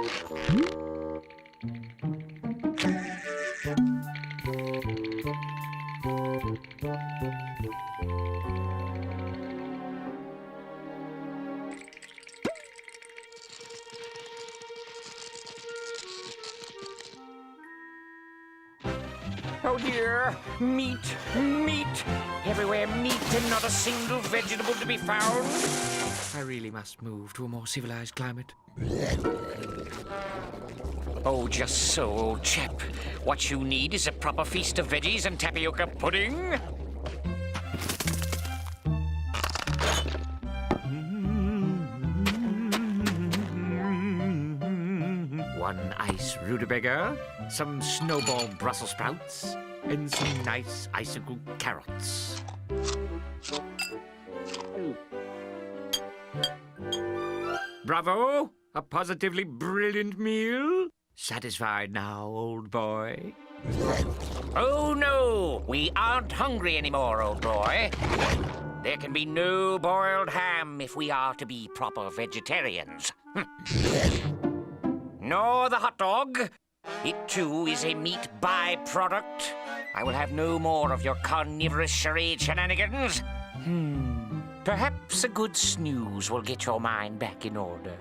Oh dear, meat, meat. Everywhere meat and not a single vegetable to be found. I really must move to a more civilized climate. Oh, just so, old chap. What you need is a proper feast of veggies and tapioca pudding. One ice rutabaga, some snowball Brussels sprouts, and some nice icicle carrots. Bravo! A positively brilliant meal. Satisfied now, old boy? Oh, no! We aren't hungry anymore, old boy. There can be no boiled ham if we are to be proper vegetarians. Nor the hot dog. It, too, is a meat byproduct. I will have no more of your carnivorous charade shenanigans. Perhaps a good snooze will get your mind back in order.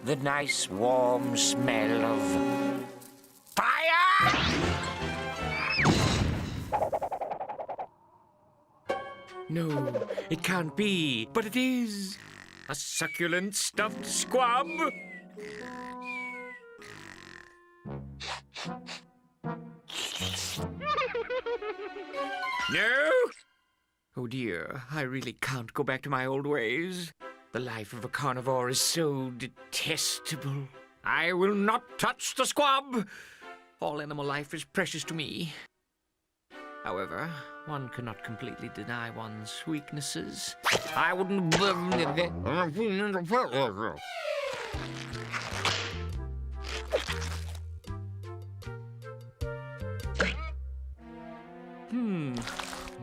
The nice warm smell of fire! No, it can't be, but it is. A succulent stuffed squab. No? Oh dear, I really can't go back to my old ways. The life of a carnivore is so detestable. I will not touch the squab. All animal life is precious to me. However, one cannot completely deny one's weaknesses. I wouldn't...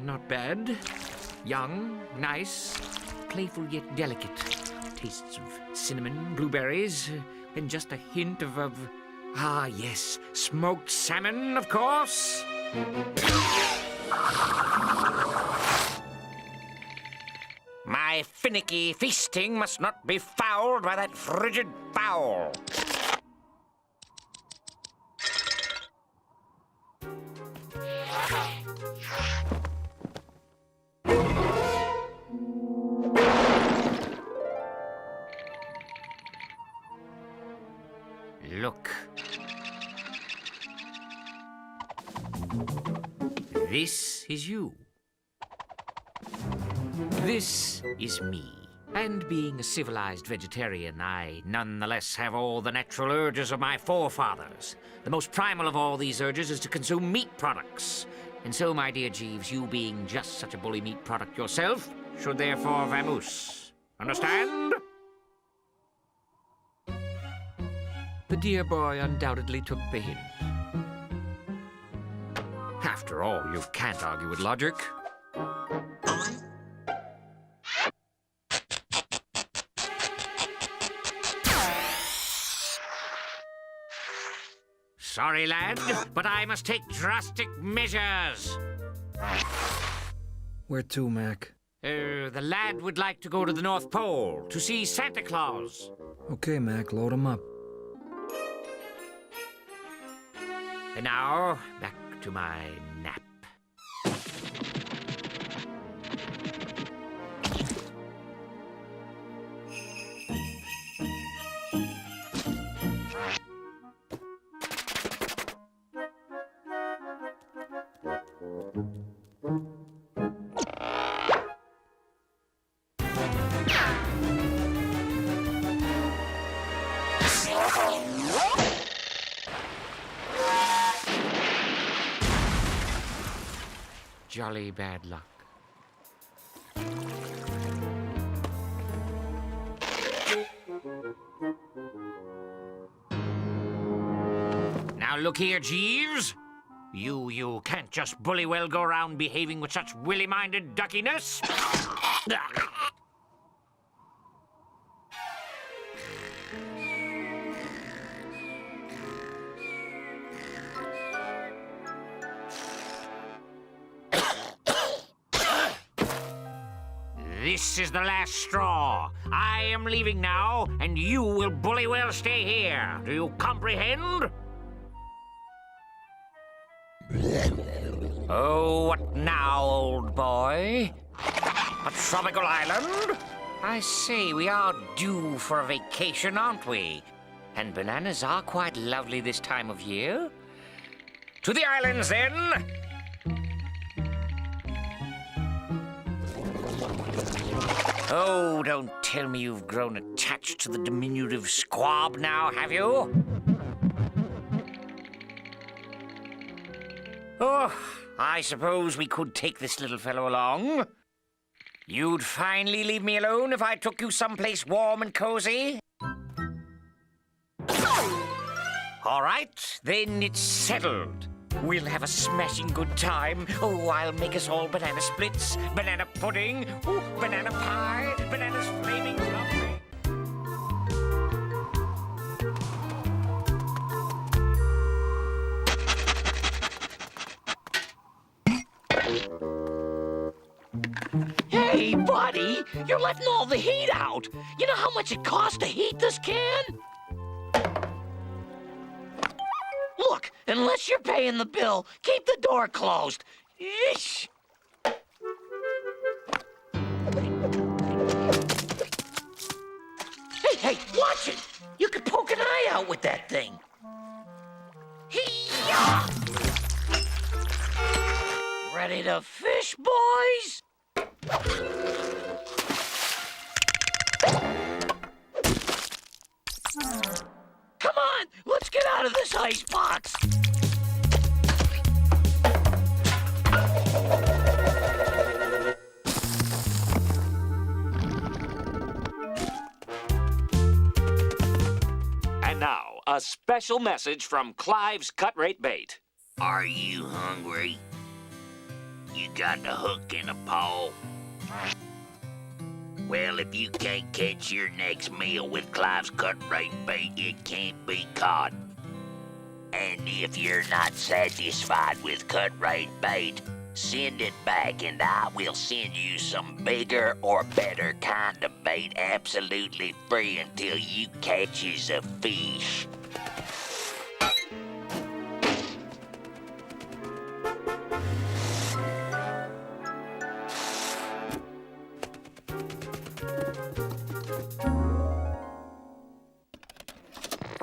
Not bad. Young, nice, playful yet delicate. Tastes of cinnamon, blueberries, and just a hint of... Ah, yes, smoked salmon, of course. My finicky feasting must not be fouled by that frigid fowl. Look. This is you. This is me. And being a civilized vegetarian, I nonetheless have all the natural urges of my forefathers. The most primal of all these urges is to consume meat products. And so, my dear Jeeves, you being just such a bully meat product yourself, should therefore vamoose. Understand? The dear boy undoubtedly took the hint. After all, you can't argue with logic. Sorry, lad, but I must take drastic measures. Where to, Mac? The lad would like to go to the North Pole to see Santa Claus. Okay, Mac, load him up. And now, back to my nap. Jolly bad luck. look here, Jeeves. You can't just bully well go around behaving with such willy-minded duckiness. This is the last straw. I am leaving now, and you will bully well stay here. Do you comprehend? Oh, what now, old boy? A tropical island? I say, we are due for a vacation, aren't we? And bananas are quite lovely this time of year. To the islands, then! Oh, don't tell me you've grown attached to the diminutive squab now, have you? Oh, I suppose we could take this little fellow along. You'd finally leave me alone if I took you someplace warm and cozy? All right, then it's settled. We'll have a smashing good time. Oh, I'll make us all banana splits, banana pudding, ooh, banana pie, bananas flaming lovely. Hey, buddy, you're letting all the heat out. You know how much it costs to heat this can? Look, unless you're paying the bill, keep the door closed. Yeesh. Hey, watch it. You can poke an eye out with that thing. Hee-yah! Ready to fish, boys? Come on, let's get out of this ice box. And now, a special message from Clive's Cut Rate Bait. Are you hungry? You got the hook in a pole? Well, if you can't catch your next meal with Clive's Cut Rate Bait, it can't be caught. And if you're not satisfied with Cut Rate Bait, send it back and I will send you some bigger or better kind of bait absolutely free until you catches a fish.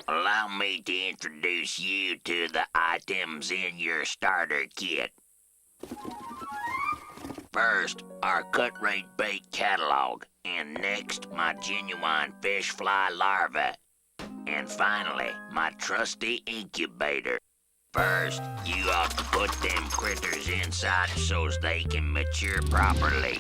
Allow me to introduce you to the items in your starter kit. First, our cut rate bait catalog, and next, my genuine fish fly larva. And finally, my trusty incubator. First, you ought to put them critters inside so they can mature properly.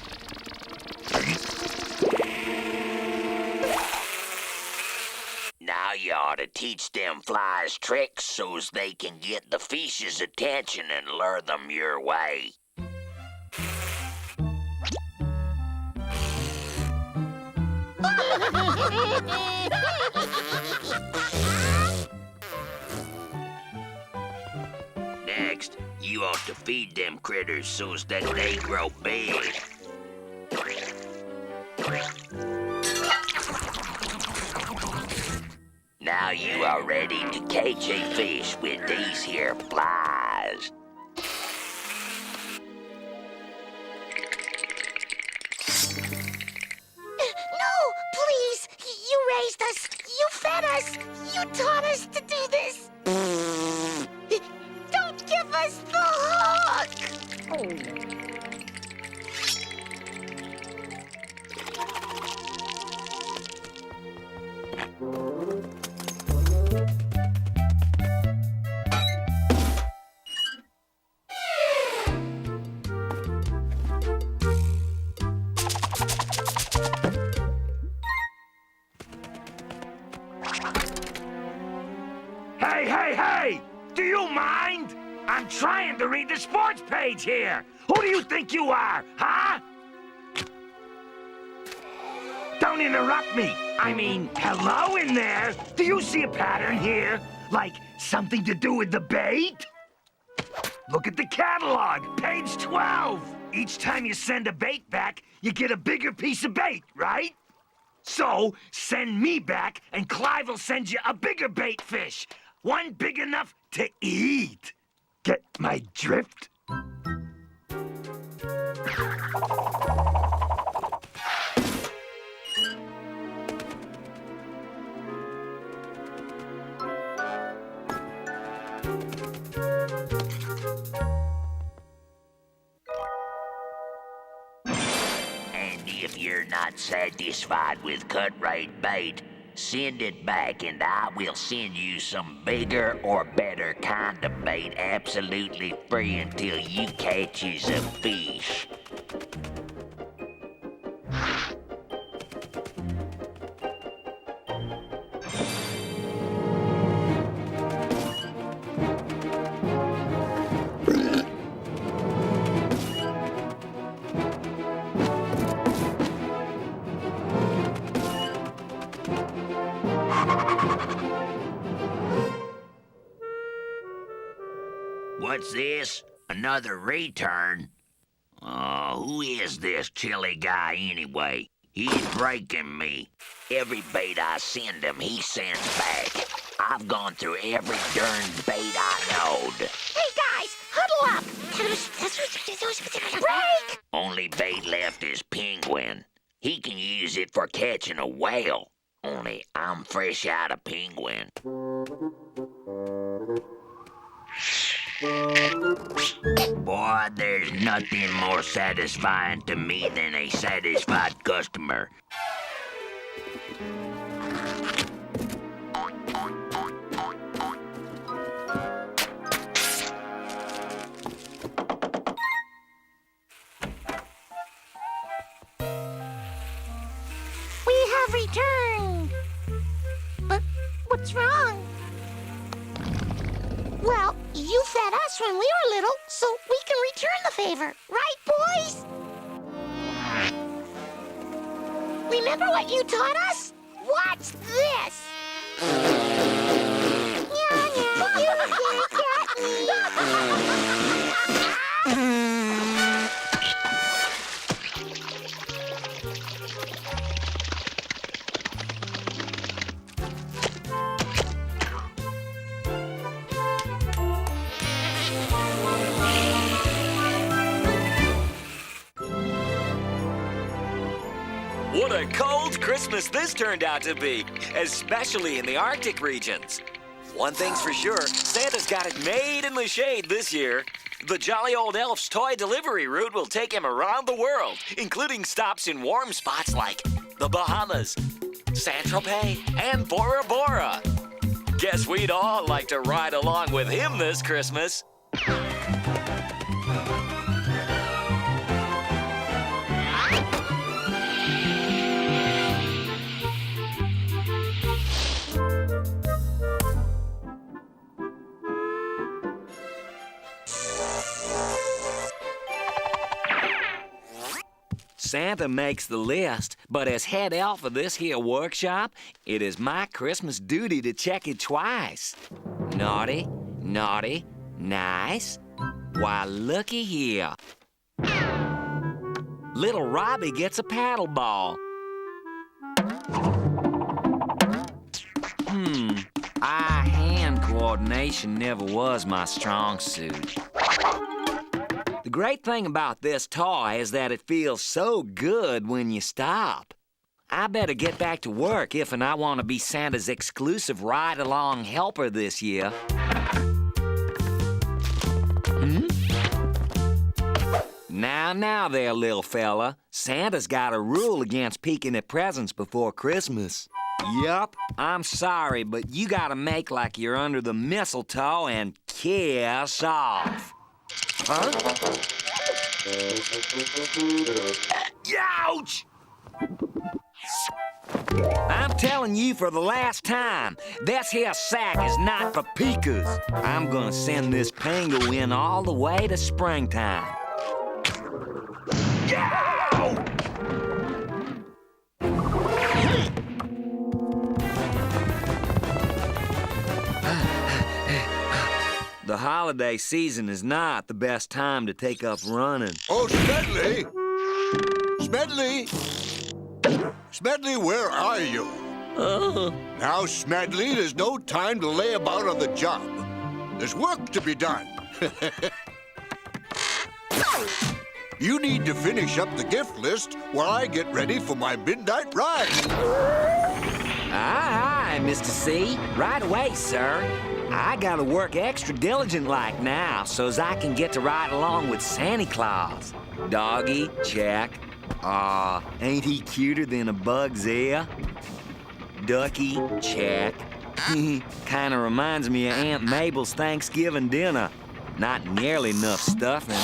Now you ought to teach them flies tricks so's they can get the fish's attention and lure them your way. Next, you ought to feed them critters so's that they grow big. Now you are ready to catch a fish with these here flies. No, please! You raised us, you fed us, you taught us to do this! Don't give us the hook! Hey! Do you mind? I'm trying to read the sports page here. Who do you think you are, huh? Don't interrupt me. I mean, hello in there. Do you see a pattern here? Like something to do with the bait? Look at the catalog, page 12. Each time you send a bait back, you get a bigger piece of bait, right? So, send me back, and Clive will send you a bigger bait fish. One big enough to eat. Get my drift? If you're not satisfied with cut rate bait, send it back and I will send you some bigger or better kind of bait absolutely free until you catches a fish. What's this? Another return? Who is this chilly guy anyway? He's breaking me. Every bait I send him, he sends back. I've gone through every darn bait I knowed. Hey, guys, huddle up. Break! Only bait left is penguin. He can use it for catching a whale. Only I'm fresh out of penguin. Boy, there's nothing more satisfying to me than a satisfied customer. We have returned. But what's wrong? Well, you fed us when we were little, so we can return the favor. Right, boys? Remember what you taught us? What's this? You can't get me. What a cold Christmas this turned out to be, especially in the Arctic regions. One thing's for sure, Santa's got it made in the shade this year. The jolly old elf's toy delivery route will take him around the world, including stops in warm spots like the Bahamas, Saint-Tropez, and Bora Bora. Guess we'd all like to ride along with him this Christmas. Santa makes the list, but as head elf of this here workshop, it is my Christmas duty to check it twice. Naughty, naughty, nice. Why, looky here. Little Robbie gets a paddle ball. Eye-hand coordination never was my strong suit. The great thing about this toy is that it feels so good when you stop. I better get back to work if and I want to be Santa's exclusive ride-along helper this year. Now there, little fella. Santa's got a rule against peeking at presents before Christmas. Yup, I'm sorry, but you gotta make like you're under the mistletoe and kiss off. Huh? Ouch! I'm telling you for the last time, this here sack is not for peekers. I'm gonna send this penguin all the way to springtime. Yow! The holiday season is not the best time to take up running. Oh, Smedley! Smedley! Smedley, where are you? Now, Smedley, there's no time to lay about on the job. There's work to be done. You need to finish up the gift list while I get ready for my midnight ride. Aye, Mr. C. Right away, sir. I gotta work extra diligent like now so's I can get to ride along with Santa Claus. Doggy, check. Aw, ain't he cuter than a bug's ear? Ducky, check. Kinda reminds me of Aunt Mabel's Thanksgiving dinner. Not nearly enough stuffing.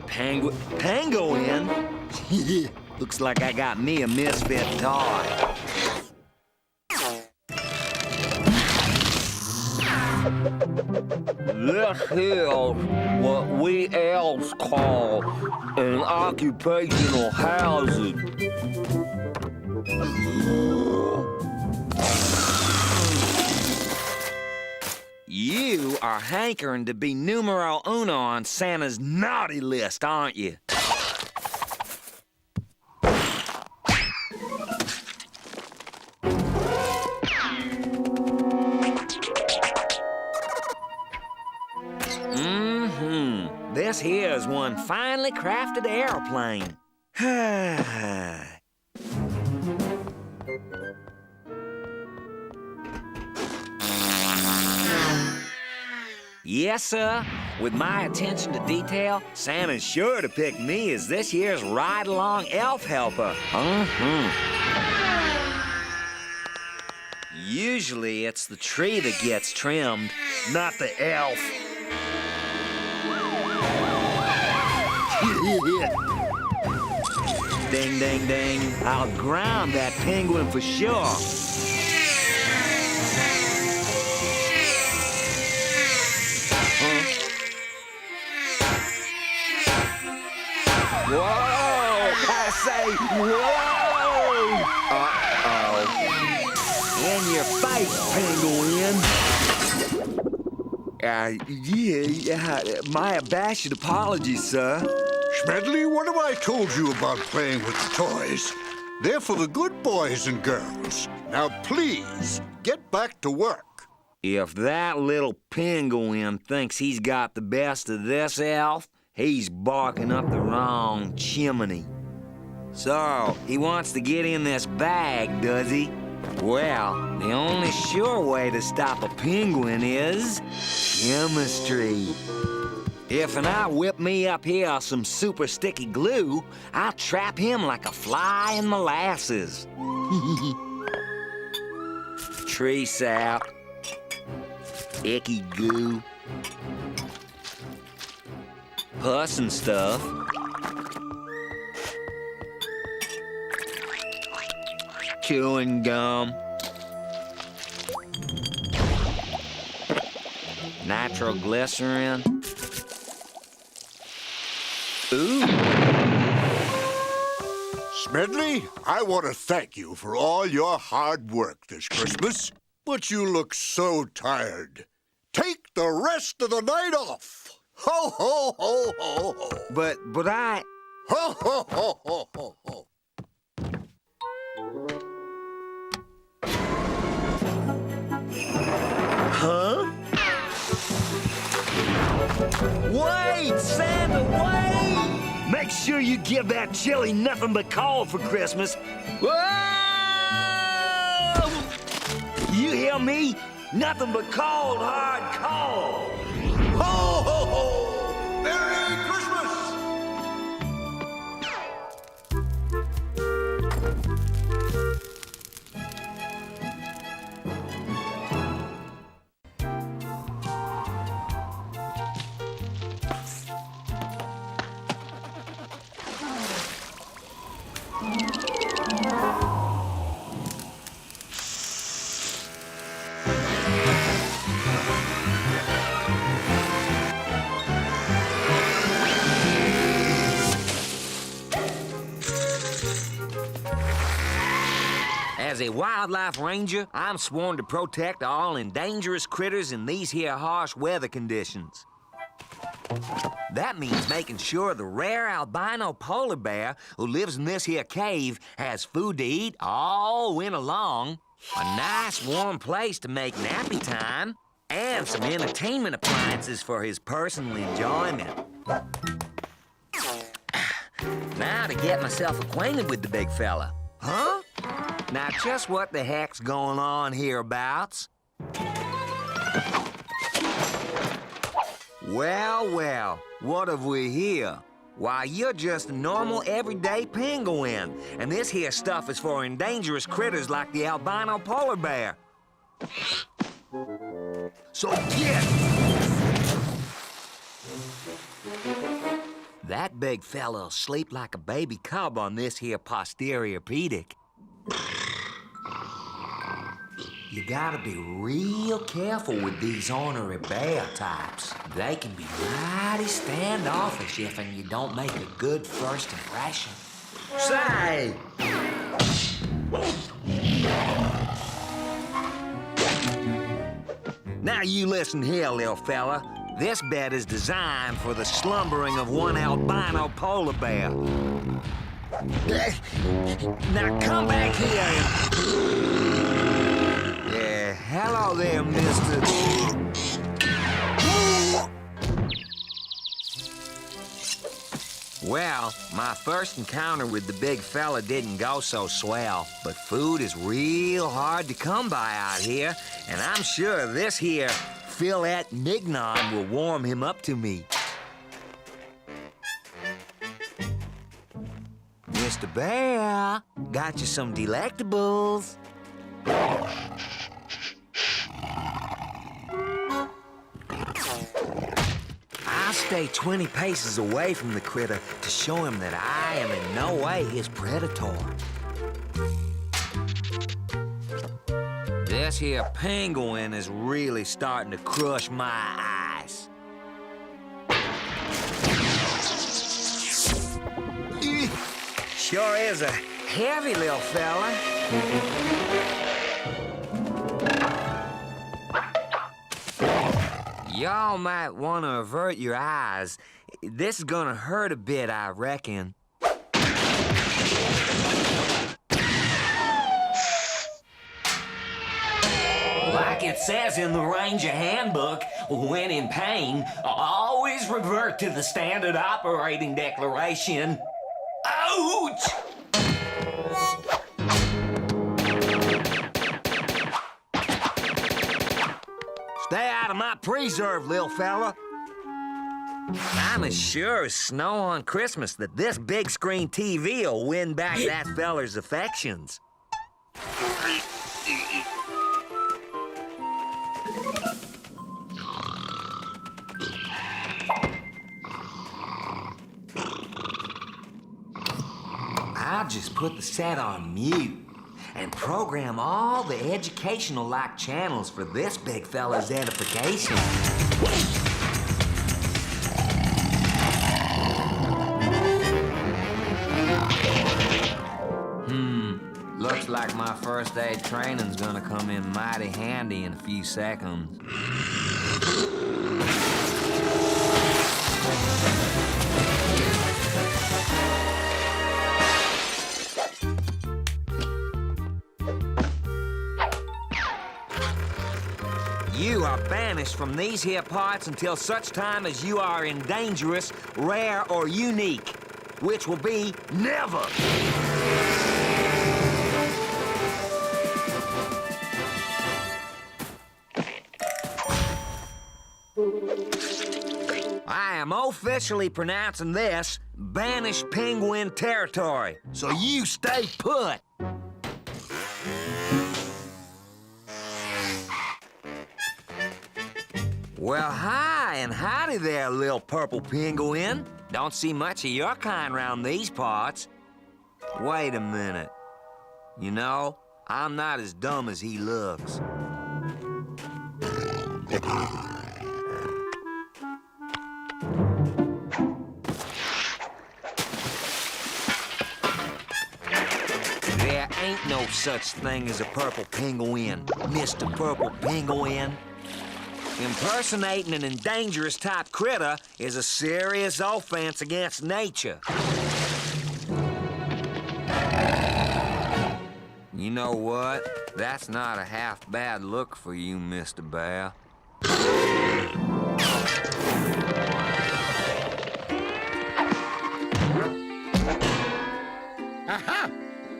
Penguin? Looks like I got me a misfit toy. This is what we elves call an occupational hazard. You are hankering to be numero uno on Santa's naughty list, aren't you? This here is one finely crafted airplane. Yes, sir. With my attention to detail, Santa's sure to pick me as this year's ride-along elf helper. Usually, it's the tree that gets trimmed, not the elf. Ding, ding, ding. I'll ground that penguin for sure. Whoa! I say, whoa! Uh-oh. In your face, penguin. My abashed apologies, sir. Smedley, what have I told you about playing with the toys? They're for the good boys and girls. Now, please, get back to work. If that little penguin thinks he's got the best of this elf, he's barking up the wrong chimney. So, he wants to get in this bag, does he? Well, the only sure way to stop a penguin is chemistry. If I whip me up here some super sticky glue, I'll trap him like a fly in molasses. Tree sap, icky goo, pus and stuff. Chewing gum. Nitroglycerin. Ooh. Smedley, I want to thank you for all your hard work this Christmas, but you look so tired. Take the rest of the night off. Ho, ho, ho, ho, ho. But I... Ho, ho, ho, ho, ho, ho. Huh? Wait, Santa, wait! Make sure you give that chili nothing but coal for Christmas. Whoa! You hear me? Nothing but cold, hard coal. Ho, ho, ho! Merry Christmas! As a wildlife ranger, I'm sworn to protect all endangered critters in these here harsh weather conditions. That means making sure the rare albino polar bear who lives in this here cave has food to eat all winter long, a nice warm place to make nappy time, and some entertainment appliances for his personal enjoyment. Now to get myself acquainted with the big fella. Huh? Now just what the heck's going on hereabouts? Well, what have we here? Why, you're just a normal, everyday penguin, and this here stuff is for endangered critters like the albino polar bear. So get! That big fella'll sleep like a baby cub on this here posterior pedic. You gotta be real careful with these ornery bear types. They can be mighty standoffish if you don't make a good first impression. Say! Now you listen here, little fella. This bed is designed for the slumbering of one albino polar bear. Now come back here and... Yeah, hello there, mister. Well, my first encounter with the big fella didn't go so swell, but food is real hard to come by out here, and I'm sure this here fillet mignon will warm him up to me. Mr. Bear, got you some delectables. I'll stay 20 paces away from the critter to show him that I am in no way his predator. This here penguin is really starting to crush my eyes. Sure is a heavy little fella. Y'all might want to avert your eyes. This is gonna hurt a bit, I reckon. Like it says in the Ranger Handbook, when in pain, always revert to the standard operating declaration. Ouch! Stay out of my preserve, little fella. I'm as sure as snow on Christmas that this big screen TV will win back that feller's affections. I'll just put the set on mute and program all the educational-like channels for this big fella's edification. Looks like my first aid training's gonna come in mighty handy in a few seconds. You are banished from these here parts until such time as you are endangerous, rare, or unique, which will be never. I am officially pronouncing this banished penguin territory, so you stay put. Well, hi and howdy there, little purple penguin. Don't see much of your kind round these parts. Wait a minute. You know, I'm not as dumb as he looks. There ain't no such thing as a purple penguin, Mr. Purple Penguin. Impersonating an dangerous type critter is a serious offense against nature. You know what? That's not a half bad look for you, Mr. Bear. Aha!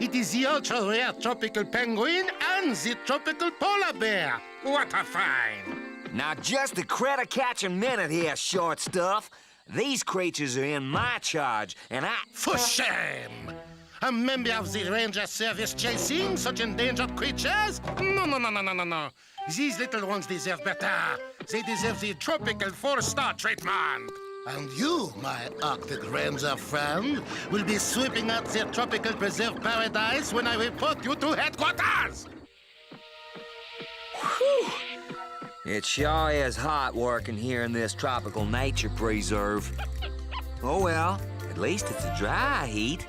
It is the ultra-rare tropical penguin and the tropical polar bear. What a find! Now, just a critter-catching minute here, short stuff. These creatures are in my charge, and For shame! A member of the ranger service chasing such endangered creatures? No. These little ones deserve better. They deserve the tropical 4-star treatment. And you, my Arctic Ranger friend, will be sweeping out the tropical preserve paradise when I report you to headquarters! Whew. It sure is hot working here in this tropical nature preserve. Oh well, at least it's a dry heat.